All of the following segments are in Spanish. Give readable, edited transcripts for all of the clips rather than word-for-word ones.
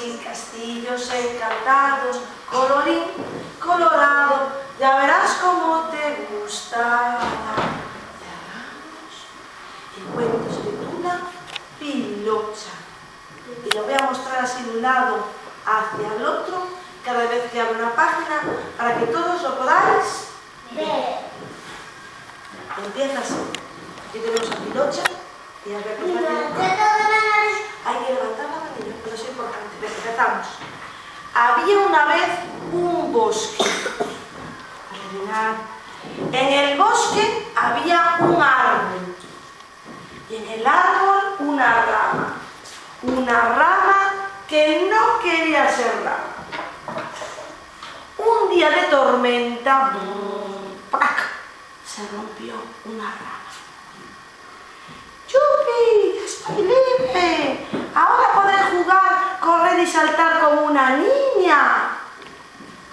y castillos encantados, colorín colorado, ya verás cómo te gustará. El cuento se titula Pilocha. Y lo voy a mostrar así de un lado hacia el otro, cada vez que abro una página, para que todos lo podáis ver. Empieza así. Aquí tenemos a Pilocha. Y os voy a contar. Hay que levantar la manilla, pero es importante. Empezamos. Había una vez un bosque. Adivinar. En el bosque había un árbol. Y en el árbol una rama. Una rama que no quería ser rama. Un día de tormenta, ¡pac!, se rompió una rama. ¡Yupi! ¡Estoy libre! Ahora podré jugar, correr y saltar como una niña.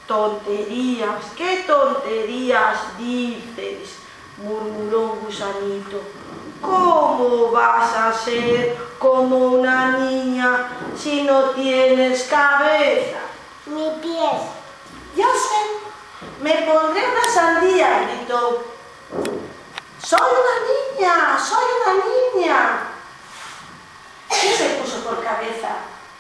Tonterías, ¿qué tonterías dices?, murmuró un gusanito. ¿Cómo vas a ser como una niña si no tienes cabeza? Mi pies. Ya sé, me pondré una sandía, gritó. ¡Soy una niña! ¡Soy una niña! ¿Qué se puso por cabeza?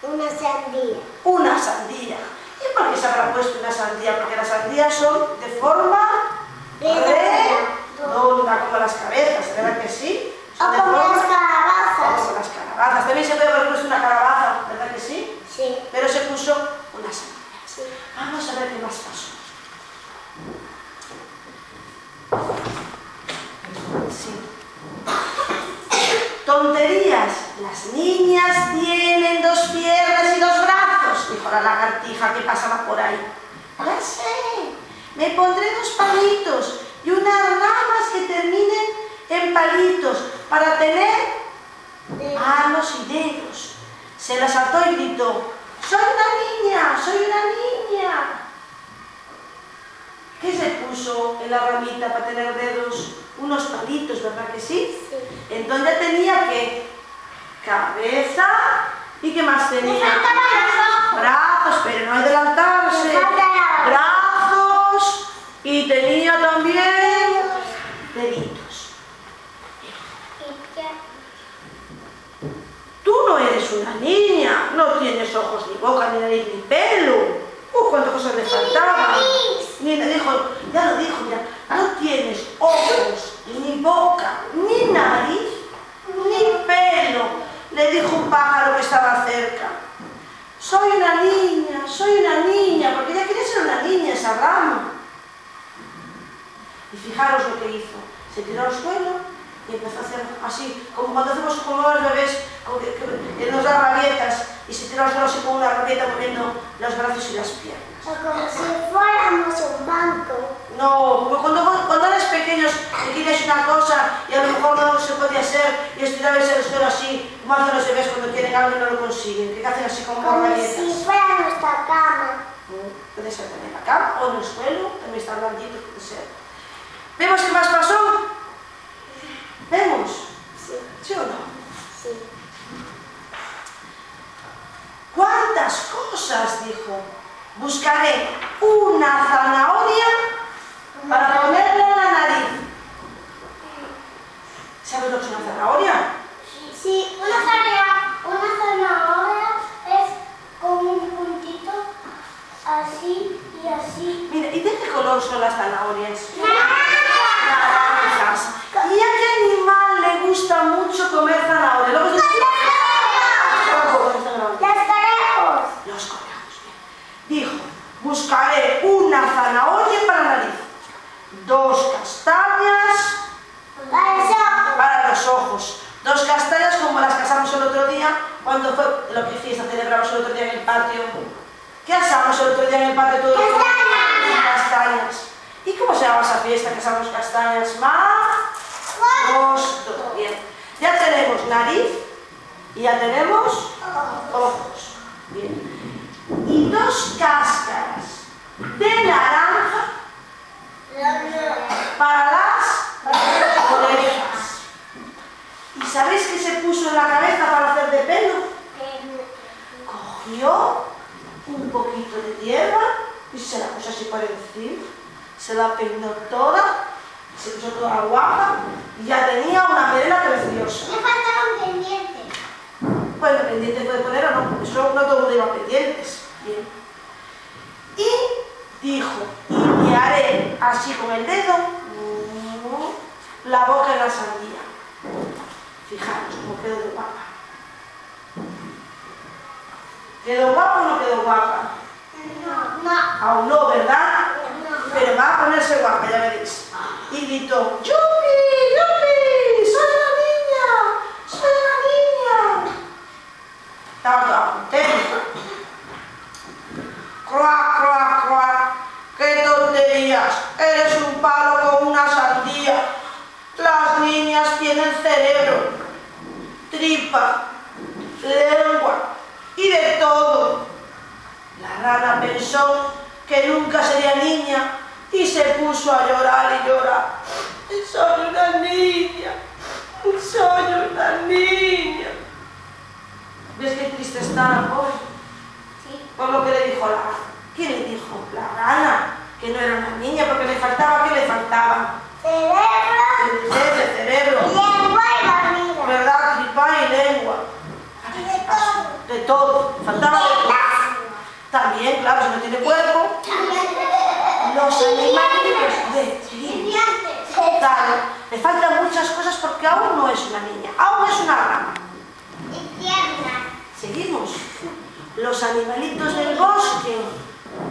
Una sandía. Una sandía. ¿Y por qué se habrá puesto una sandía? Porque las sandías son de forma redonda, como las cabezas, ¿verdad que sí? O como las calabazas. Como las calabazas. También se puede haber puesto una calabaza, ¿verdad que sí? Sí. Pero se puso una sandía. Sí. Vamos a ver qué más pasó. Sí. Tonterías. Las niñas tienen dos piernas y dos brazos, dijo la lagartija que pasaba por ahí. Ya sé, me pondré dos palitos y unas ramas que terminen en palitos para tener manos y dedos. Se las ató y gritó: ¡soy una niña! ¡Soy una niña! ¿Qué se puso en la ramita para tener dedos? Unos palitos, ¿verdad que sí? Sí. Entonces ya tenía que cabeza, ¿y qué más tenía? Me faltaban los ojos. Brazos, pero no adelantarse. Me faltaban Brazos, y tenía también deditos. Tú no eres una niña, no tienes ojos, ni boca, ni nariz, ni pelo. Cuántas cosas le faltaban. Ni le dijo, ya lo dijo, ya, no tienes ojos, ni boca, ni nariz, ni pelo, le dijo un pájaro que estaba cerca. Soy una niña, porque ella quería ser una niña, esa rama. Y fijaros lo que hizo, se tiró al suelo y empezó a hacer así, como cuando hacemos con los bebés, que nos dan rabietas, y se tiró al suelo así con una rabieta moviendo los brazos y las piernas. O como si fuéramos un banco. No, cuando eres pequeños y quieres una cosa y a lo mejor no se podía hacer y estirabas el suelo así, como hacen los bebés cuando quieren algo y no lo consiguen, que hacen así como rabietas. Si fuera nuestra cama. Puede ser también en la cama o en el suelo, también está blandito, puede ser. ¿Vemos qué más pasó? ¿Vemos? Sí. ¿Sí o no? Sí. ¿Cuántas cosas? Dijo. Buscaré una zanahoria para ponerle en la nariz. ¿Sabes lo que es una zanahoria? Sí, una zanahoria es con un puntito así y así. Mira, ¿y de qué color son las zanahorias? ¡Naranja! Naranjas. ¿Y a qué animal le gusta mucho comer zanahoria? ¡Los conejos! Los conejos, bien. Dijo, buscaré una zanahoria para la nariz, dos castañas para los ojos, dos castañas como las que asamos el otro día, cuando fue lo que fiesta celebramos el otro día en el patio. ¿Qué asamos el otro día en el patio todo? Castañas. ¿Y cómo se llama esa fiesta que asamos castañas? Mosto. Bien. Ya tenemos nariz y ya tenemos ojos. Bien. Y dos cáscaras de naranja para las orejas. ¿Y sabéis qué se puso en la cabeza para hacer de pelo? Cogió puede decir, se la peinó toda, se puso toda guapa y ya tenía una melena preciosa. Le faltaban pendientes. Bueno, pendientes puede poner o no, eso no todo el mundo lleva pendientes. Bien. Y dijo, y me haré así con el dedo la boca de la sandía. Fijaros cómo quedó de guapa. ¿Quedó guapa o no quedó guapa? No. Aún no, ¿verdad? No. Pero va a ponerse guapa, ya veréis. Y gritó, ¡Yupi! ¡Yupi! ¡Soy una niña! ¡Soy una niña! Estaba toda contenta. ¡Croac, croac, croac! ¡Qué tonterías! Eres un palo con una sandía. Las niñas tienen cerebro, tripa, lengua y de todo. La rana pensó que nunca sería niña y se puso a llorar y llorar. Soy una niña, soy una niña. ¿Ves qué triste está la pobre? Sí. Por lo que le dijo la rana. ¿Qué le dijo? La rana, que no era una niña porque le faltaba, ¿qué le faltaba? Cerebro. Cerebro. Lengua y barriga. ¿Verdad? Tripa y lengua. Y de todo. De todo. Faltaba de todo. También, claro, si no tiene cuerpo. Los animalitos de Dientes. Claro, le faltan muchas cosas porque aún no es una niña, aún es una rana. Y piernas. Seguimos. Los animalitos del bosque,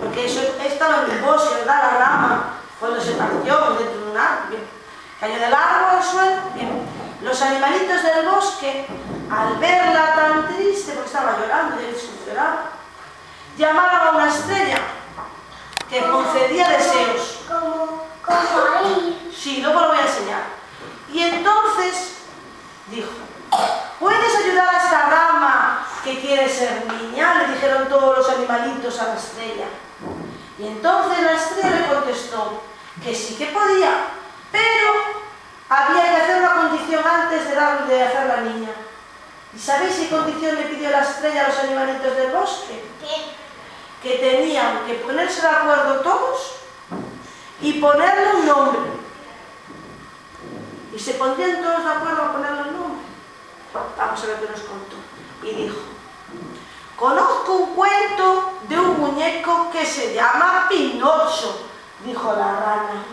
porque eso estaba en el bosque, ¿verdad? La rama, cuando se partió dentro de un árbol. Bien. Cayó del árbol al suelo. Bien. Los animalitos del bosque, al verla tan triste, porque estaba llorando, ya se lloraba, llamaron a una estrella que concedía deseos. Como ahí. Sí, luego lo voy a enseñar. Y entonces dijo, ¿puedes ayudar a esta rama que quiere ser niña? Le dijeron todos los animalitos a la estrella. Y entonces la estrella le contestó que sí que podía, pero había que hacer una condición antes de hacer la niña. ¿Y sabéis qué condición le pidió la estrella a los animalitos del bosque? ¿Qué? Que tenían que ponerse de acuerdo todos y ponerle un nombre. Y se pondrían todos de acuerdo a ponerle un nombre. Vamos a ver qué nos contó. Y dijo, conozco un cuento de un muñeco que se llama Pinocho, dijo la rana.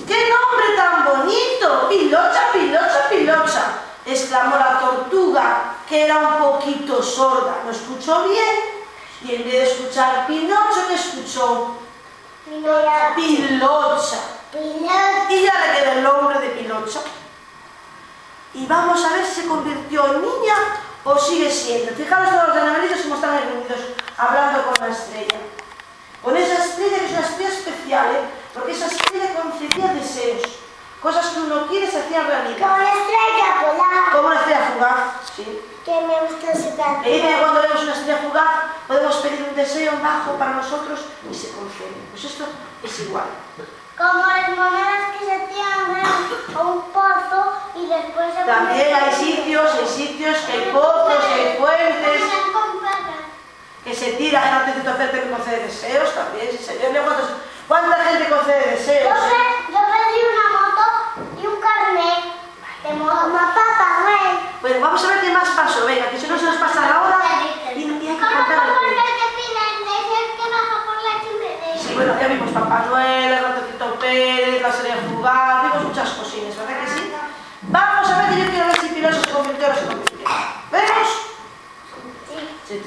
¡Qué nombre tan bonito! Pilocha, pilocha, pilocha, exclamó la tortuga, que era un poquito sorda. No escuchó bien y en vez de escuchar Pinocho, ¿qué escuchó? Pilocha. Pilocha. Pilocha. Y ya le queda el nombre de Pilocha. Y vamos a ver si se convirtió en niña o sigue siendo. Fijaros todos los animalitos como están reunidos hablando con la estrella. Con esa estrella que es una estrella especial, porque esa estrella concedía deseos. Cosas que uno quiere se hacían realidad. Como una estrella polar. Como una estrella fugaz, sí. Que me gusta ese canto. Y cuando vemos una estrella fugaz, podemos pedir un deseo bajo para nosotros y se concede. Pues esto es igual. Como las monedas que se tiran a un pozo y después se También hay sitios que hay pozos, que hay fuentes, que se tiran en arte de hacerte que concede deseos también, sí señor. ¿Cuánta gente concede deseos? Yo pedí una moto y un carnet de moto. Papá, güey. Bueno, vamos a ver qué más pasó. Venga, que si no se nos pasa la hora y hay que contar el cuento. Sí, bueno, ya vimos Papá Noel, el Ratoncito Pérez, la estrella fugaz, vimos muchas cosines, ¿verdad que sí? Vamos a ver que yo quiero ver si Pilocho se convirtió o no se convirtió. ¿Vemos? Sí.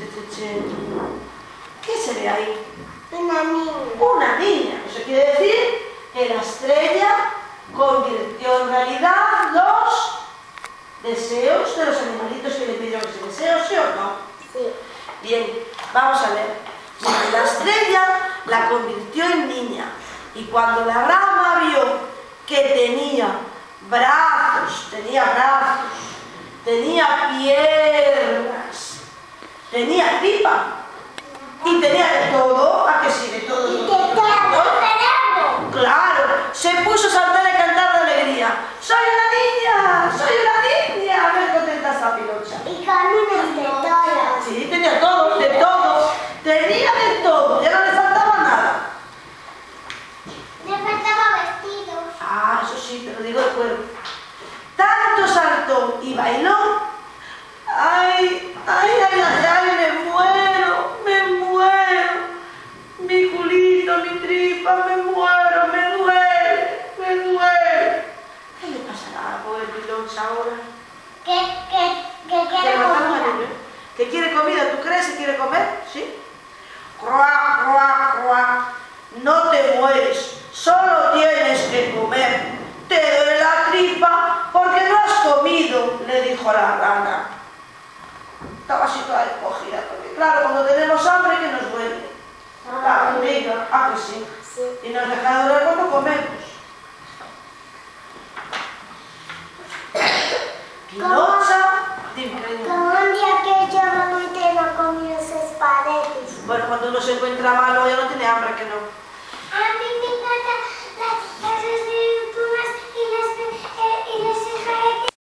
¿Qué se ve ahí? Una niña. Una niña. Eso quiere decir que la estrella convirtió en realidad los deseos de los animalitos que le pidieron ese deseo, ¿sí o no? Sí. Bien, vamos a ver. La estrella la convirtió en niña y cuando la rama vio que tenía brazos, tenía piernas, tenía tripa y tenía de todo, ¿a que sí? De todo. Y que cerebro. Claro, se puso a saltar y cantar de alegría. ¡Soy una niña! ¡Soy una niña! Muy contenta esta Pilocha. Y caminas de todo. Sí, tenía todo, de todo. Tenía de todo. Ya no le faltaba sí, te lo digo de cuerpo. Tanto saltó y bailó. ¡Ay, ay, ay, ay, ay! ¡Me muero! ¡Me muero! Mi culito, mi tripa, me muero, me duele, me duele. ¿Qué le pasará a la pobre Pilocha ahora? ¿Qué quiere ¿Quiere matar a comida? Marilyn? ¿Que quiere comida? ¿Tú crees que quiere comer? ¿Sí? ¡Cruá, cruá, cruá! No te mueres, solo tienes que comer. Te duele la tripa porque no has comido, le dijo la rana. Estaba así toda encogida, porque claro, cuando tenemos hambre, que nos duele. La barriga, ah, que sí. Y nos deja de doler cuando comemos. Pilocha, dime, cariño. Como un día que yo me metí y no comí esos espaguetis. Bueno, cuando uno se encuentra malo, ya no tiene hambre, que no. A mí